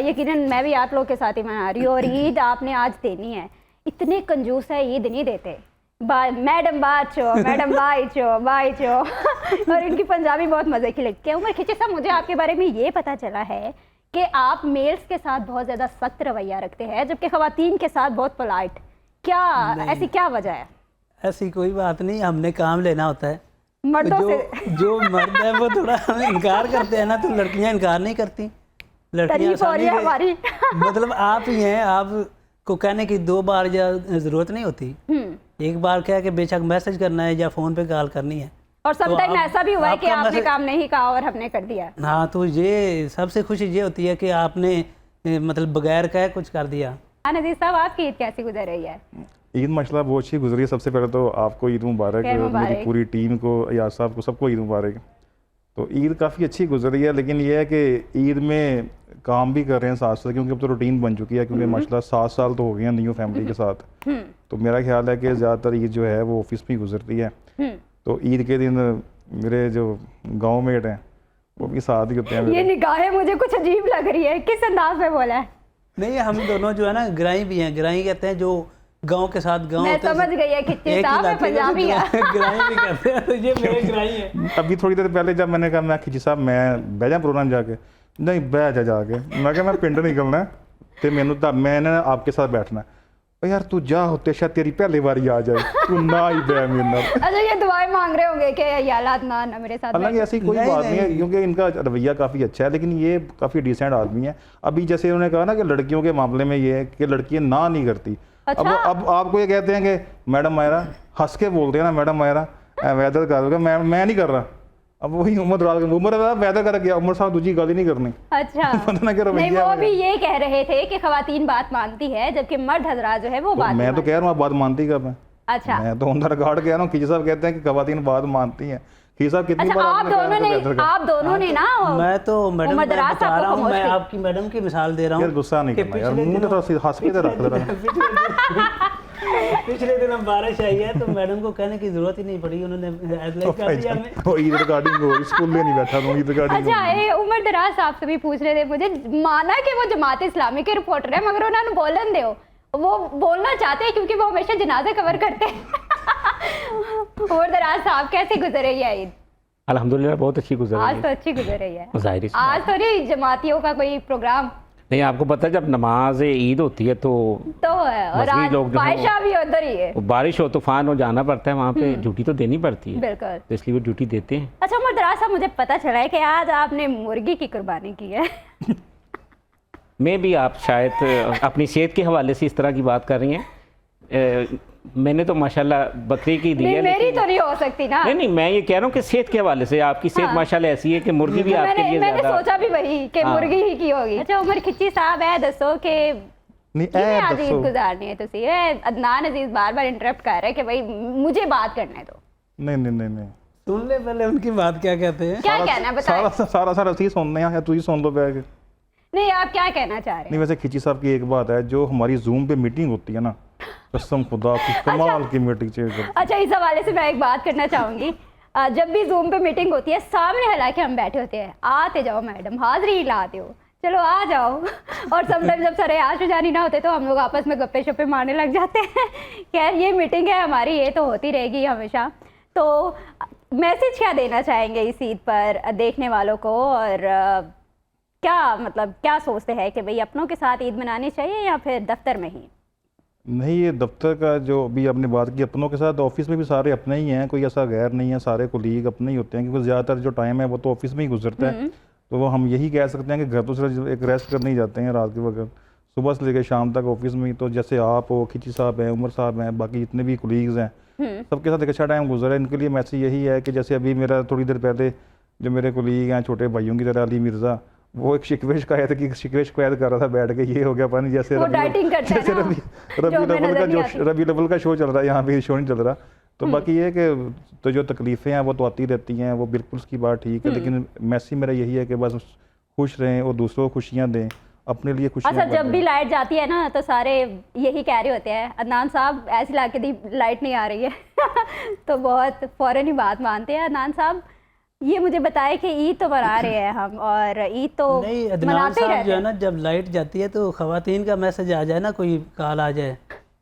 यकीनन मैं भी आप लोग के साथ ही मना रही हूँ और ईद आपने आज देनी है। इतने कंजूस है, ईद नहीं देते। मैडम बाचो, मैडम बाई चो और इनकी पंजाबी बहुत मज़े की लगती है। उमर खिची साहब, मुझे आपके बारे में ये पता चला है कि आप मेल्स के साथ बहुत ज़्यादा सख्त रवैया रखते हैं जबकि ख़वातीन के साथ बहुत पोलाइट। क्या ऐसी क्या वजह है? ऐसी कोई बात नहीं, हमने काम लेना होता है। मर्दों जो से जो मर्द है वो थोड़ा हमें इनकार करते हैं ना, तो लड़कियां इनकार नहीं करती। लड़कियां तारीफ हो रही है आसानी हमारी। से मतलब आप ही हैं, आपको कहने की 2 बार या ज़रूरत नहीं होती। एक बार क्या कि बेशक मैसेज करना है या फ़ोन पे कॉल करनी है। और समटाइम अब ऐसा भी हुआ है कि आपका आपने मैसेज- काम नहीं कहा और हमने कर दिया। हाँ, तो ये सबसे खुशी ये होती है कि आपने मतलब बगैर कहे कुछ कर दिया। नज़ीर साहब, आपकी ईद कैसी गुजर रही है? ईद माशाल्लाह बहुत अच्छी गुजरी है। सबसे पहले तो आपको ईद मुबारक, खैर मुबारक। मेरी पूरी टीम को, यार साहब को, सबको ईद मुबारक। तो ईद काफ़ी अच्छी गुजरी है, लेकिन ये है कि ईद में काम भी कर रहे हैं साथ साथ, क्योंकि अब तो रूटीन बन चुकी है, क्योंकि माशाल्लाह 7 साल तो हो गए हैं न्यू फैमिली के साथ। तो मेरा ख्याल है कि ज़्यादातर ईद जो है वो ऑफिस में ही गुजरती है। तो ईद के दिन मेरे जो गाँव मेट हैं वो भी साथ ही होते हैं ये मेरे। निगाहें मुझे कुछ अजीब लग रही है, किस अंदाज में बोला है? नहीं, हम दोनों जो है ना ग्राई भी हैं। ग्राई कहते हैं जो गांव के साथ गांव मैं होते हैं, समझ गई है कितने एक साहब है, इलाके में पंजाबी है। ग्राई भी करते हैं, तो ये मेरे ग्राई है। अभी थोड़ी देर पहले जब मैंने कहा मैं खिची साहब मैं बह जा प्रोग्राम जाके, नहीं बह जा जाके, मैं कहा मैं पिंड निकलना है तो मैनू मैंने आपके साथ बैठना है। ओ यार तू जा होते शायद तेरी पहली बारी आ जाए, तू ना ही बह मेरे नाल। अच्छा, ये दुआएं मांग रहे होंगे कि या अल्लाह ना मेरे साथ हालांकि ऐसी कोई नहीं, बात नहीं है, नहीं। क्योंकि इनका रवैया काफ़ी अच्छा है, लेकिन ये काफ़ी डिसेंट आदमी है। अभी जैसे उन्होंने कहा ना कि लड़कियों के मामले में ये है कि लड़कियां ना नहीं करती। अच्छा? अब आपको ये कहते हैं कि मैडम मायरा, हंस के बोलते हैं ना मैडम मायरा वैदर कर दोगे, मैं नहीं कर रहा। अब वही उम्र वैदर कर गया, उम्र साहब दूसरी गल ही नहीं करनी। अच्छा पता ना क्या नहीं, रवैया वो है। भी ये कह रहे थे कि खवातीन बात मानती है जबकि मर्द हजरात जो है वो तो बात मैं नहीं तो कह रहा हूँ आप बात मानती कब है? अच्छा मैं तो अंदर गार्ड कह रहा हूँ। खिजी साहब कहते हैं कि खवातीन बात मानती हैं। खिजी साहब कितनी अच्छा, बार आप आपने कहा दोनों इनको ने वैदर कर? आप दोनों ने ना मैं तो मैडम उमर मैं दराज बता साहब रहा को हूँ, मैं खामोश आपकी मैडम की मिसाल दे रहा यार हूँ। गुस्सा नहीं कि करना यार, पिछले मुंह दिनों- तो हंस के तो रख ले रहा। पिछले दिनों बारिश आई है तो मैडम को कहने की जरूरत ही नहीं पड़ी, उन्होंने हेडलाइट कर दिया हमें। वो ईद रिगार्डिंग हो स्कूल में नहीं बैठा हूँ, ईद रिगार्डिंग अच्छा, ये उमर दराज साहब से भी पूछ रहे थे मुझे, माना कि वो जमात इस्लामी के रिपोर्टर है मगर उन्होंने बोलन दो, वो बोलना चाहते हैं क्योंकि वो हमेशा जनाजे कवर करते हैं। उमर दराज साहब, कैसे गुजर रही है ईद? अल्हम्दुलिल्लाह बहुत अच्छी गुजर आज रही तो अच्छी गुजर रही है। है ज़ाहिर सी आज बात। तो नहीं जमातियों का कोई प्रोग्राम नहीं, आपको पता है जब नमाज ईद होती है तो तो है, और मजहबी आज लोग जो हैं फायशा भी उधर ही है। वो बारिश हो तूफान हो जाना पड़ता है वहाँ पे, ड्यूटी तो देनी पड़ती है, बिल्कुल। तो इसलिए वो ड्यूटी देते हैं। अच्छा उमर दराज साहब, मुझे पता चला है कि आज आपने मुर्गी की कुर्बानी की है। मैं भी आप शायद अपनी सेहत के हवाले से इस तरह की बात कर रही हैं। मैंने तो माशाल्लाह बकरी की दी नहीं, है, मेरी लेकिन तो नहीं हो सकती ना। नहीं मैं ये कह रहा हूँ कि सेहत के हवाले से आपकी सेहत हाँ। माशाल्लाह ऐसी है कि मुर्गी भी आपके लिए मैंने ज़्यादा। सोचा भी वही कि हाँ। मुर्गी ही की होगी। अच्छा उमर खिची साहब, है दसो कि नहीं किवें आज ईद दसो गुजारनी है तुसी? अदनान अजीज बार बार इंटरप्ट कर रहे हैं कि भाई मुझे बात करने दो। नहीं नहीं नहीं नहीं सुन ले पहले उनकी बात क्या कहते हैं। क्या कहना है बताएं। सारा सी सुनने हैं या तू ही सुन लो बैग। नहीं, आप क्या कहना चाह रहे नहीं वैसे खिची साहब की एक बात है, जो हमारी जूम पे मीटिंग होती है ना, कसम खुदा की कमाल की मीटिंग चाहिए। हैं? अच्छा, इस हवाले से मैं एक बात करना चाहूंगी। जब भी जूम पे मीटिंग होती है सामने हालांकि हम बैठे होते हैं, आते जाओ मैडम, हाजिरी लाते हो, चलो आ जाओ। और समटाइम जब सरे आज जानी ना होते तो हम लोग आपस में गप्पे शप्पे मारने लग जाते हैं। खैर ये मीटिंग है हमारी, ये तो होती रहेगी हमेशा। तो मैसेज क्या देना चाहेंगे इस ईद पर देखने वालों को, और क्या मतलब क्या सोचते हैं कि भाई अपनों के साथ ईद मनानी चाहिए या फिर दफ्तर में ही? नहीं, ये दफ्तर का जो अभी आपने बात की अपनों के साथ, ऑफिस में भी सारे अपने ही हैं, कोई ऐसा गैर नहीं है, सारे कोलीग अपने ही होते हैं, क्योंकि ज़्यादातर जो टाइम है वो तो ऑफिस में ही गुजरता है। तो वो हम यही कह सकते हैं कि घर तो सिर्फ एक रेस्ट करने ही जाते हैं रात के वक्त, सुबह से लेकर शाम तक ऑफिस में ही। तो जैसे आप हो, खिची साहब हैं, उमर साहब हैं, बाकी जितने भी कोलीग्स हैं, सबके साथ एक अच्छा टाइम गुजरा है। इनके लिए मैसेज यही है कि जैसे अभी मेरा थोड़ी देर पहले जो मेरे कोलीग हैं छोटे भाइयों की तरह अली मिर्ज़ा, वो एक शिकवे शिकायत कर रहा था बैठ के, ये हो गया पानी जैसे वो डाइटिंग करता है ना, रबी लेवल का शो चल रहा है, यहाँ पे शो नहीं चल रहा। तो बाकी ये है कि तो जो तकलीफ़ें हैं वो तो आती रहती हैं, वो बिल्कुल उसकी बात ठीक है, लेकिन मैसेज मेरा यही है कि बस खुश रहें और दूसरों को खुशियाँ दें, अपने लिए खुशियाँ अच्छा, जब बढ़ाएं। भी लाइट जाती है ना तो सारे यही कह रहे होते हैं, अदनान साहब ऐसी लाके दी लाइट नहीं आ रही है तो बहुत फ़ौरन ही बात मानते हैं। अदनान साहब ये मुझे बताएं कि ईद तो मना रहे हैं हम, और ईद तो नहीं, अदनान मनाते ही साहब रहते जो है हैं। ना, जब लाइट जाती है तो खवातीन का मैसेज आ जाए ना, कोई कॉल आ जाए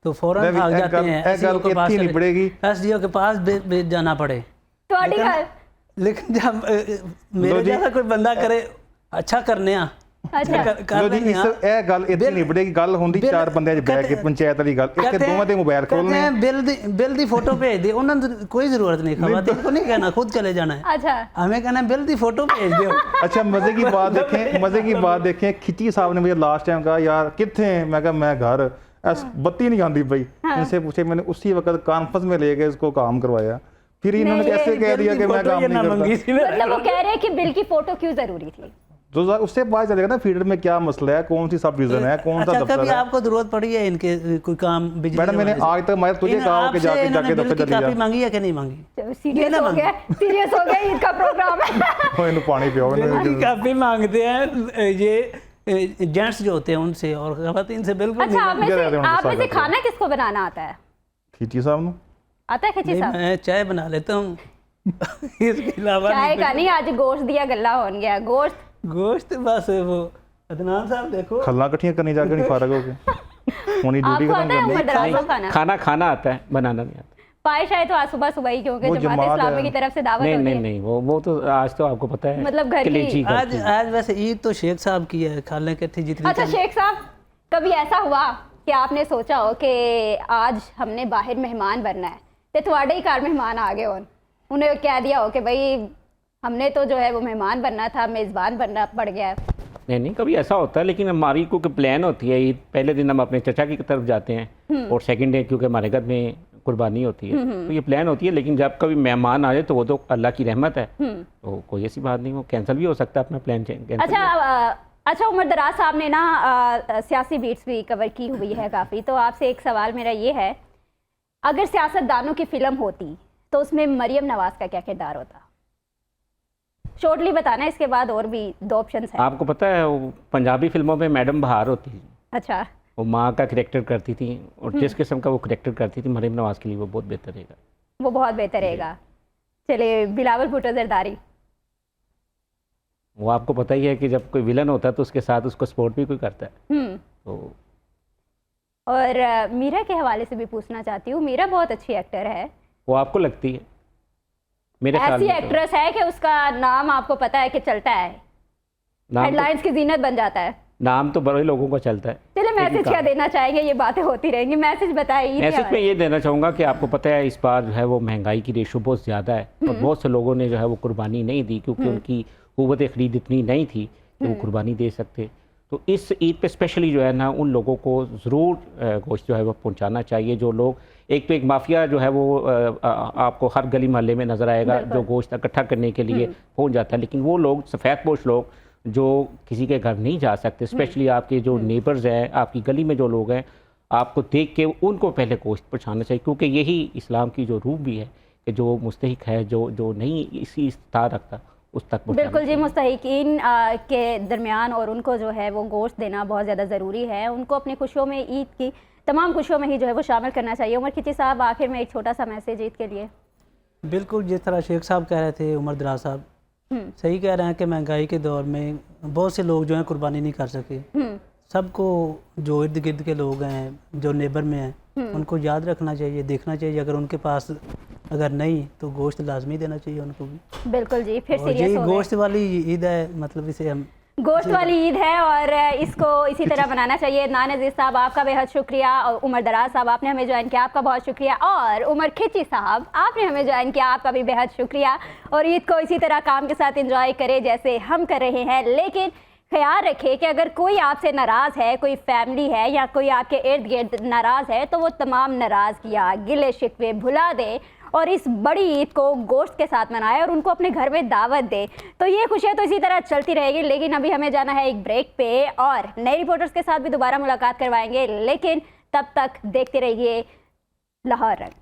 तो फौरन भाग जाते हैं SDO के पास, नहीं पड़ेगी। SDO के पास जाना पड़े। ਤੁਹਾਡੀ लेकिन- ਗੱਲ लेकिन जब मेरे जैसा कोई बंदा करे अच्छा करने आ अच्छा ਲੋ ਜੀ ਇਸ ਇਹ ਗੱਲ ਇੱਥੇ ਨਹੀਂ ਪੜੇਗੀ, ਗੱਲ ਹੁੰਦੀ ਚਾਰ ਬੰਦਿਆਂ 'ਚ ਬਹਿ ਕੇ ਪੰਚਾਇਤ ਵਾਲੀ ਗੱਲ, ਇੱਕ ਦੋਵਾਂ ਦੇ ਮੋਬਾਈਲ ਖੋਲਣੇ हैं बिल दी फोटो भेज दे, उन्होंने कोई जरूरत नहीं, खवातीन को नहीं कहना खुद चले जाना है, अच्छा हमें कहना है बिल दी फोटो भेज दो। अच्छा मजे की बात देखें, मजे की बात देखें, खिची साहब ने मुझे लास्ट टाइम कहा यार कितने हैं, मैं कहा मैं घर, बत्ती नहीं आती भाई, इनसे पूछे, मैंने उसी वक्त कॉन्फ्रेंस में लेके इसको काम करवाया, फिर इन्होंने कैसे कह दिया कि मैं काम नहीं करता। मतलब वो कह रहे हैं कि बिल की फोटो क्यों जरूरी थी, तो उससे पता चलेगा ना फील्ड में क्या मसला है, कौन सी सब डिवीजन है, कौन सा अच्छा, दफ्तर कभी है। आपको जरूरत पड़ी है इनके कोई काम बिजली मैडम मैंने आज तक मैं तुझे कहा कि जाके जाके दफ्तर चली काफी जा, मांगी है कि नहीं मांगी? सीरियस हो गया, सीरियस हो गया, ईद का प्रोग्राम है वो इन्हें पानी पियो बिल की काफी मांगते हैं ये जेंट्स जो होते हैं उनसे, और खवातीन से बिल्कुल अच्छा, आप में इधर आ से जाओ, आप में से स्वागत है। खाना किसको बनाना आता है? खिची साहब ने आता है खिची नहीं, साहब? मैं चाय बना लेता हूँ इसके अलावा चाय का नहीं, आज गोश्त दिया गल्ला हो गया, गोश्त गोश्त बस वो अदनान साहब देखो खल्ला कट्ठियां करनी जाके नहीं फारग हो गए, होनी ड्यूटी आपको खत्म आता है करनी। उमर दराज का खाना? खाना आता है, बनाना नहीं आता। पायश आए तो आज सुबह सुबह ही, क्योंकि वो जमात जमात इस्लामी है। की तरफ से दावत नहीं होती नहीं है। नहीं, वो तो आज तो आपको पता है, मतलब घर की- कलेजी घर आज की। आज वैसे ईद तो शेख साहब की है, खाने के थी जितनी अच्छा शेख साहब, कभी ऐसा हुआ कि आपने सोचा हो कि आज हमने बाहर मेहमान बनना है, तो थोड़े ही कार मेहमान आ गए हो, उन्हें कह दिया हो कि भाई हमने तो जो है वो मेहमान बनना था, मेज़बान बनना पड़ गया है? नहीं नहीं, कभी ऐसा होता है, लेकिन हमारी क्योंकि प्लान होती है, ईद पहले दिन हम अपने चचा की तरफ जाते हैं और सेकंड डे क्योंकि हमारे घर में कुर्बानी होती है, तो ये प्लान होती है। लेकिन जब कभी मेहमान आ जाए तो वो तो अल्लाह की रहमत है, तो कोई ऐसी बात नहीं, वो कैंसिल भी हो सकता है अपना प्लान कैंसिल। अच्छा उमर दराज साहब ने ना सियासी बीट्स भी कवर की हुई है काफ़ी, तो आपसे एक सवाल मेरा ये है, अगर सियासतदानों की फ़िल्म होती तो उसमें मरियम नवाज़ का क्या किरदार होता? शॉर्टली बताना, इसके बाद और भी 2 ऑप्शंस हैं। आपको पता है वो पंजाबी फिल्मों में मैडम बहार होती है, अच्छा वो माँ का करेक्टर करती थी, और जिस किस्म का वो करेक्टर करती थी मरियम नवाज के लिए वो बहुत बेहतर रहेगा। वो बहुत बेहतर रहेगा। चलिए बिलावल भुट्टो जरदारी, वो आपको पता ही है कि जब कोई विलन होता है तो उसके साथ उसको सपोर्ट भी कोई करता है, तो और मीरा के हवाले से भी पूछना चाहती हूँ, मीरा बहुत अच्छी एक्टर है, वो आपको लगती है? मेरे ख्याल ऐसी में तो- एक्ट्रेस है कि उसका नाम आपको पता है कि चलता है, नाम तो, हेडलाइंस की जीनत बन जाता है। नाम तो बड़े लोगों को चलता है। चलिए मैसेज क्या देना चाहेंगे, ये बातें होती रहेंगी, मैसेज बताइए। मैसेज में ये देना चाहूँगा कि आपको पता है इस बार जो है वो महंगाई की रेशो बहुत ज़्यादा है, और बहुत से लोगों ने जो है वो कुर्बानी नहीं दी क्योंकि उनकी क़ुव्वत ख़रीद इतनी नहीं थी कि वो कुर्बानी दे सकते। तो इस ईद पे स्पेशली जो है ना उन लोगों को ज़रूर गोश्त जो है वो पहुंचाना चाहिए। जो लोग, एक तो एक माफिया जो है वो आपको हर गली मोहल्ले में नज़र आएगा जो गोश्त इकट्ठा करने के लिए पहुंच जाता है, लेकिन वो लोग सफ़ेदपोश लोग जो किसी के घर नहीं जा सकते, स्पेशली आपके जो नेबर्स हैं, आपकी गली में जो लोग हैं, आपको देख के उनको पहले गोश्त पहुँचाना चाहिए, क्योंकि यही इस्लाम की जो रूह भी है कि जो मुस्तहिक है, जो नहीं इसी इस्तार रखता उस तक बिल्कुल जी, मुस्तहिकीन के दरमियान और उनको जो है वो गोश्त देना बहुत ज़्यादा ज़रूरी है। उनको अपनी खुशियों में, ईद की तमाम खुशियों में ही जो है वो शामिल करना चाहिए। उमर खिची साहब, आखिर में एक छोटा सा मैसेज ईद के लिए। बिल्कुल जिस तरह शेख साहब कह रहे थे, उमर दराज साहब सही कह रहे हैं कि महंगाई के दौर में बहुत से लोग जो हैं कुर्बानी नहीं कर सके। सबको जो इर्द गिर्द के लोग हैं, जो नेबर में हैं, उनको याद रखना चाहिए, देखना चाहिए, अगर उनके पास अगर नहीं तो गोश्त लाजमी देना चाहिए उनको भी। बिल्कुल जी, फिर और सीरियस ये हो गए। गोश्त वाली ईद है, मतलब इसे हम गोश्त वाली ईद है और इसको इसी तरह मनाना चाहिए। नान अजीज साहब आपका बेहद शुक्रिया, और उमर दराज साहब आपने हमें ज्वाइन किया, आपका बहुत शुक्रिया, और उमर खिची साहब आपने हमें ज्वाइन किया, आपका भी बेहद शुक्रिया। और ईद को इसी तरह काम के साथ एंजॉय करें जैसे हम कर रहे हैं, लेकिन ख्याल रखें कि अगर कोई आपसे नाराज़ है, कोई फैमिली है या कोई आपके इर्द गिर्द नाराज़ है, तो वो तमाम नाराज़गियाँ, गिले शिकवे भुला दे और इस बड़ी ईद को गोश्त के साथ मनाए और उनको अपने घर में दावत दे। तो ये खुशियाँ तो इसी तरह चलती रहेगी, लेकिन अभी हमें जाना है एक ब्रेक पे, और नए रिपोर्टर्स के साथ भी दोबारा मुलाकात करवाएंगे, लेकिन तब तक देखते रहिए लाहौर रंग।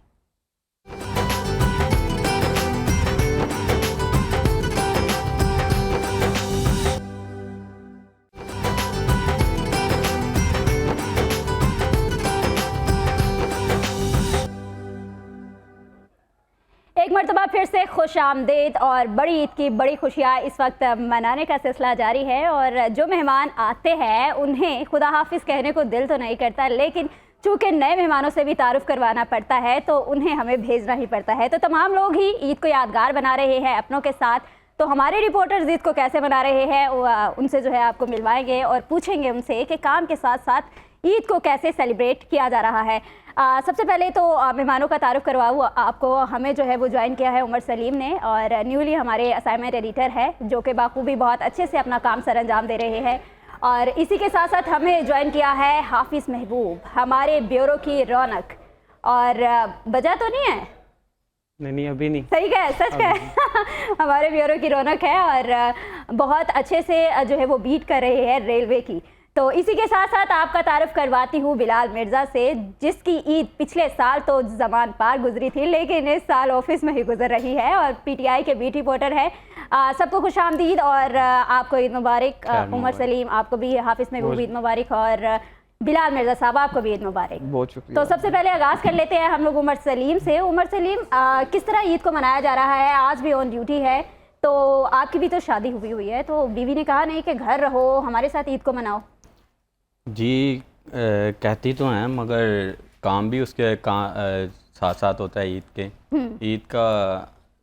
खुश आमदीद और बड़ी ईद की बड़ी खुशियाँ इस वक्त मनाने का सिलसिला जारी है और जो मेहमान आते हैं उन्हें खुदा हाफिज़ कहने को दिल तो नहीं करता, लेकिन चूँकि नए मेहमानों से भी तारुफ करवाना पड़ता है तो उन्हें हमें भेजना ही पड़ता है। तो तमाम लोग ही ईद को यादगार बना रहे हैं अपनों के साथ, तो हमारे रिपोर्टर्स ईद को कैसे मना रहे हैं उनसे जो है आपको मिलवाएंगे और पूछेंगे उनसे कि काम के साथ साथ ईद को कैसे सेलिब्रेट किया जा रहा है। सबसे पहले तो मेहमानों का तारुफ करवाऊँ आपको। हमें जो है वो ज्वाइन किया है उमर सलीम ने और न्यूली हमारे असाइनमेंट एडिटर है जो कि बाखूबी बहुत अच्छे से अपना काम सर अंजाम दे रहे हैं। और इसी के साथ साथ हमें ज्वाइन किया है हाफिज़ महबूब, हमारे ब्यूरो की रौनक। और बजा तो नहीं है? नहीं अभी नहीं। सही है, सच है। हमारे ब्यूरो की रौनक है और बहुत अच्छे से जो है वो बीट कर रहे हैं रेलवे की। तो इसी के साथ साथ आपका तारुफ करवाती हूँ बिलाल मिर्ज़ा से, जिसकी ईद पिछले साल तो ज़मान पार गुजरी थी लेकिन इस साल ऑफिस में ही गुजर रही है और पीटीआई के बीट रिपोर्टर है। सबको खुश आमदीद और आपको ईद मुबारक। उमर सलीम आपको भी हाफिज़ महबूब ईद मुबारक और बिलाल मिर्ज़ा साहब आपको भी ईद मुबारक। बहुत शुक्रिया। तो सबसे पहले आगाज़ कर लेते हैं हम लोग उमर सलीम से। उमर सलीम, किस तरह ईद को मनाया जा रहा है? आज भी ऑन ड्यूटी है, तो आपकी भी तो शादी हुई है, तो बीवी ने कहा नहीं कि घर रहो हमारे साथ ईद को मनाओ? जी कहती तो हैं मगर काम भी उसके साथ साथ होता है ईद के। ईद का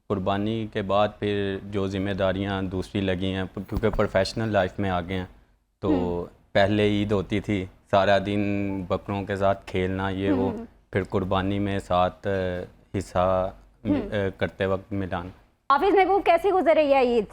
कुर्बानी के बाद फिर जो ज़िम्मेदारियां दूसरी लगी हैं क्योंकि प्रोफेशनल लाइफ में आ गए हैं, तो पहले ईद होती थी सारा दिन बकरों के साथ खेलना ये वो, फिर कुर्बानी में साथ हिस्सा करते वक्त मिलाना। हाफिज़ महबूब कैसी गुजरी है ईद?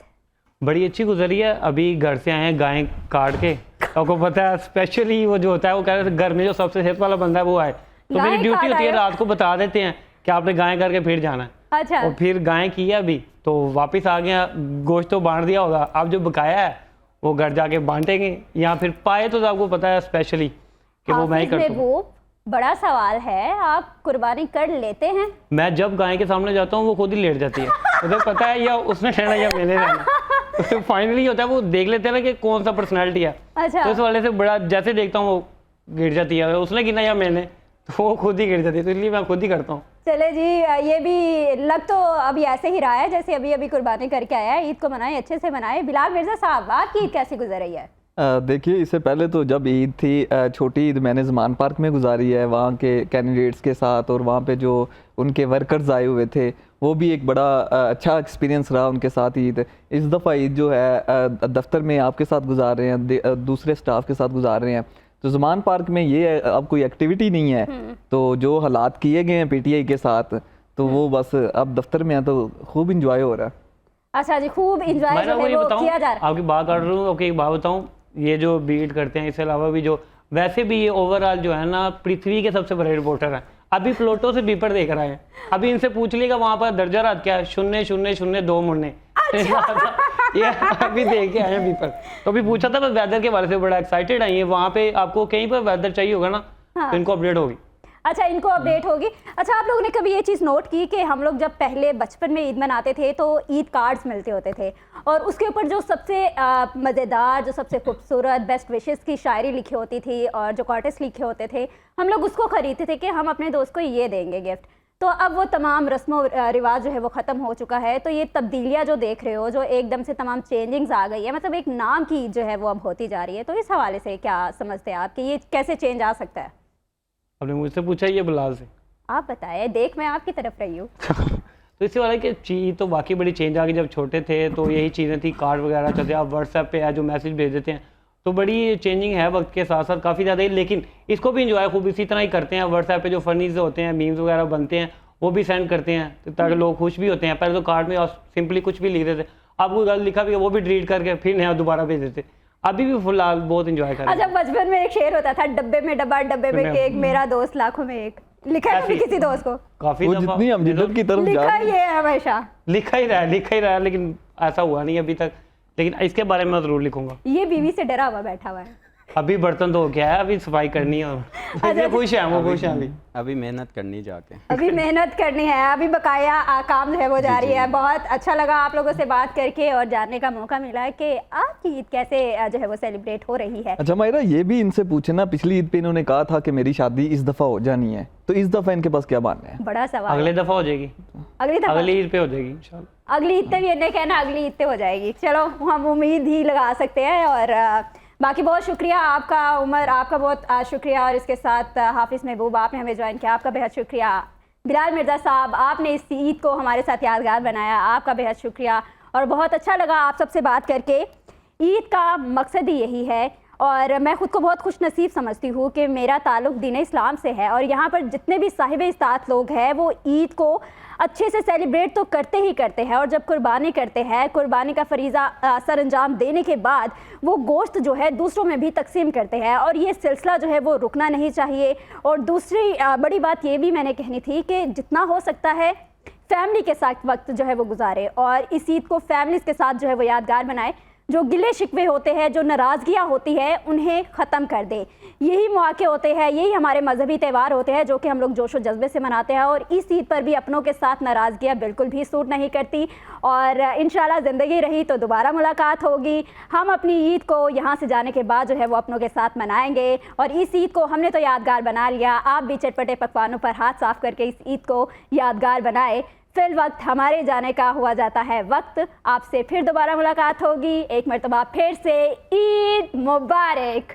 बड़ी अच्छी गुजरी है। अभी घर से आए हैं गाय काट के, आपको पता है स्पेशली वो जो होता है वो कह रहे थे घर में जो सबसे सेहत वाला बंदा है वो आए, तो मेरी ड्यूटी होती है रात को बता देते हैं कि आपने गाय करके फिर जाना है। अच्छा। और फिर गाय की है अभी तो वापस आ गया, गोश्त तो बांट दिया होगा, अब जो बकाया है वो घर जाके बांटेंगे या फिर पाए तो आपको पता है स्पेशली कि वो मैं ही करता हूँ। बड़ा सवाल है, आप कुर्बानी कर लेते हैं? मैं जब गाय के सामने जाता हूँ वो खुद ही लेट जाती है, मुझे पता है या उसने रहना या मैंने रहना। तो फाइनली होता है वो देख लेते हैं ना कि कौन सा पर्सनैलिटी है। अच्छा। तो इस वाले से बड़ा जैसे देखता हूँ वो गिर जाती है, उसने गिना या मैंने, तो वो खुद ही गिर जाती है, तो इसलिए मैं खुद ही करता हूँ। चले जी, ये भी लग तो अभी ऐसे ही रहा है जैसे अभी अभी कुर्बानी करके आया है। ईद को मनाए, अच्छे से मनाए। बिलाल मिर्ज़ा साहब, आपकी ईद कैसी गुजर रही है? देखिए, इससे पहले तो जब ईद थी, छोटी ईद मैंने ज़मान पार्क में गुजारी है वहाँ के कैंडिडेट्स के साथ, और वहाँ पे जो उनके वर्कर्स आए हुए थे वो भी एक बड़ा अच्छा एक्सपीरियंस रहा उनके साथ ईद। इस दफ़ा ईद जो है दफ्तर में आपके साथ गुजार रहे हैं, दूसरे स्टाफ के साथ गुजार रहे हैं, तो ज़मान पार्क में ये अब कोई एक्टिविटी नहीं है, तो जो हालात किए गए हैं पीटीआई के साथ तो वो बस अब दफ्तर में है तो खूब इंजॉय हो रहा है। अच्छा जी, खूब इंजॉय जो है वो किया जा रहा है। आपकी बात कर रहा हूँ, ओके एक बात बताऊँ, ये जो बीट करते हैं इसके अलावा भी जो वैसे भी ये ओवरऑल जो है ना पृथ्वी के सबसे बड़े रिपोर्टर हैं। अभी प्लूटो से बीपर देख रहे हैं, अभी इनसे पूछ लिएगा वहाँ पर दर्जा रात क्या है, 0.002 मुन्ने। ये अभी देख के आए हैं बीपर, तो अभी पूछा था बस वेदर के बारे से, बड़ा एक्साइटेड है ये। वहाँ पे आपको कहीं पर वेदर चाहिए होगा ना तो इनको अपडेट होगी। अच्छा, इनको अपडेट होगी। अच्छा, आप लोगों ने कभी ये चीज़ नोट की कि हम लोग जब पहले बचपन में ईद मनाते थे तो ईद कार्ड्स मिलते होते थे और उसके ऊपर जो सबसे मज़ेदार, जो सबसे खूबसूरत बेस्ट विशेस की शायरी लिखी होती थी और जो कार्ड्स लिखे होते थे, हम लोग उसको ख़रीदते थे कि हम अपने दोस्त को ये देंगे गिफ्ट। तो अब वो तमाम रस्म रिवाज जो है वो ख़त्म हो चुका है, तो ये तब्दीलियाँ जो देख रहे हो, जो एकदम से तमाम चेंजिंग्स आ गई है, मतलब एक नाम की जो है वो अब होती जा रही है, तो इस हवाले से क्या समझते हैं आप कि ये कैसे चेंज आ सकता है? आपने मुझसे पूछा ये बिलाल से, आप बताएं, देख मैं आपकी तरफ रही हूँ। तो इसी वाले की चीज़ तो बाकी बड़ी चेंज आ गई। जब छोटे थे तो यही चीज़ें थी, कार्ड वगैरह चलते, आप व्हाट्सएप पे जो मैसेज भेज देते हैं, तो बड़ी चेंजिंग है वक्त के साथ साथ काफ़ी ज़्यादा ही, लेकिन इसको भी इंजॉय खूब इसी तरह ही करते हैं। व्हाट्सएप पे जो फनीज होते हैं, मीम्स वगैरह बनते हैं, वो भी सेंड करते हैं ताकि लोग खुश भी होते हैं। पहले तो कार्ड में सिंपली कुछ भी लिख देते, आपको गलत लिखा भी वो भी डिलीट करके फिर नया दोबारा भेज देते। अभी भी फिलहाल बहुत इंजॉय कर रहे हैं। अच्छा, बचपन में एक शेर होता था, डब्बे में डब्बा, डब्बे में केक, मेरा दोस्त लाखों में एक। लिखा है कभी किसी दोस्त को? काफी वो जितनी हम जिद्दत की तरफ लिखा ही है हमेशा, लिखा ही रहा, लेकिन ऐसा हुआ नहीं अभी तक, लेकिन इसके बारे में जरूर लिखूंगा। ये बीवी से डरा हुआ बैठा हुआ है। अभी बर्तन धो के आया, अभी सफाई करनी है और इतने खुश है वो, खुश है अभी मेहनत करनी जाके, अभी मेहनत करनी है, अभी बकाया काम जो है वो जारी है। बहुत अच्छा लगा आप लोगों से बात करके और जानने का मौका मिला कि आपकी ईद कैसे जो है वो सेलिब्रेट हो रही है। अच्छा मायरा, ये भी इनसे पूछना, पिछली ईद पे इन्होंने कहा था कि मेरी शादी इस दफ़ा हो जानी है, तो इस दफ़ा इनके पास क्या मानना है? बड़ा सवाल। अगले दफ़ा हो जाएगी, अगली ईद पे हो जाएगी इंशाल्लाह। अगली ईद पे भी इन्हें कहना अगली ईद पे हो जाएगी। चलो हम उम्मीद ही लगा सकते हैं। और बाकी बहुत शुक्रिया आपका उमर, आपका बहुत शुक्रिया, और इसके साथ हाफिज़ महबूब आपने हमें ज्वाइन किया, आपका बेहद शुक्रिया। बिलाल मिर्ज़ा साहब, आपने इस ईद को हमारे साथ यादगार बनाया, आपका बेहद शुक्रिया। और बहुत अच्छा लगा आप सबसे बात करके। ईद का मकसद ही यही है, और मैं ख़ुद को बहुत खुश नसीब समझती हूँ कि मेरा ताल्लुक़ दीन इस्लाम से है, और यहाँ पर जितने भी साहिब इस्तात लोग हैं वो ईद को अच्छे से सेलिब्रेट तो करते ही करते हैं, और जब कुर्बानी करते हैं, कुर्बानी का फरीज़ा सर अंजाम देने के बाद वो गोश्त जो है दूसरों में भी तकसीम करते हैं, और ये सिलसिला जो है वो रुकना नहीं चाहिए। और दूसरी बड़ी बात ये भी मैंने कहनी थी कि जितना हो सकता है फैमिली के साथ वक्त जो है वो गुजारे, और इस ईद को फैमिलीज़ के साथ जो है वो यादगार बनाए। जो गिले शिकवे होते हैं, जो नाराज़गियाँ होती है, उन्हें ख़त्म कर दे। यही मौके होते हैं, यही हमारे मजहबी त्यौहार होते हैं जो कि हम लोग जोश व जज्बे से मनाते हैं, और इस ईद पर भी अपनों के साथ नाराज़गियाँ बिल्कुल भी सूट नहीं करती। और इंशाल्लाह ज़िंदगी रही तो दोबारा मुलाकात होगी। हम अपनी ईद को यहाँ से जाने के बाद जो है वो अपनों के साथ मनाएंगे, और इस ईद को हमने तो यादगार बना लिया, आप भी चटपटे पकवानों पर हाथ साफ करके इस ईद को यादगार बनाए। फिल वक्त हमारे जाने का हुआ जाता है वक्त, आपसे फिर दोबारा मुलाकात होगी। एक मरतबा फिर से ईद मुबारक।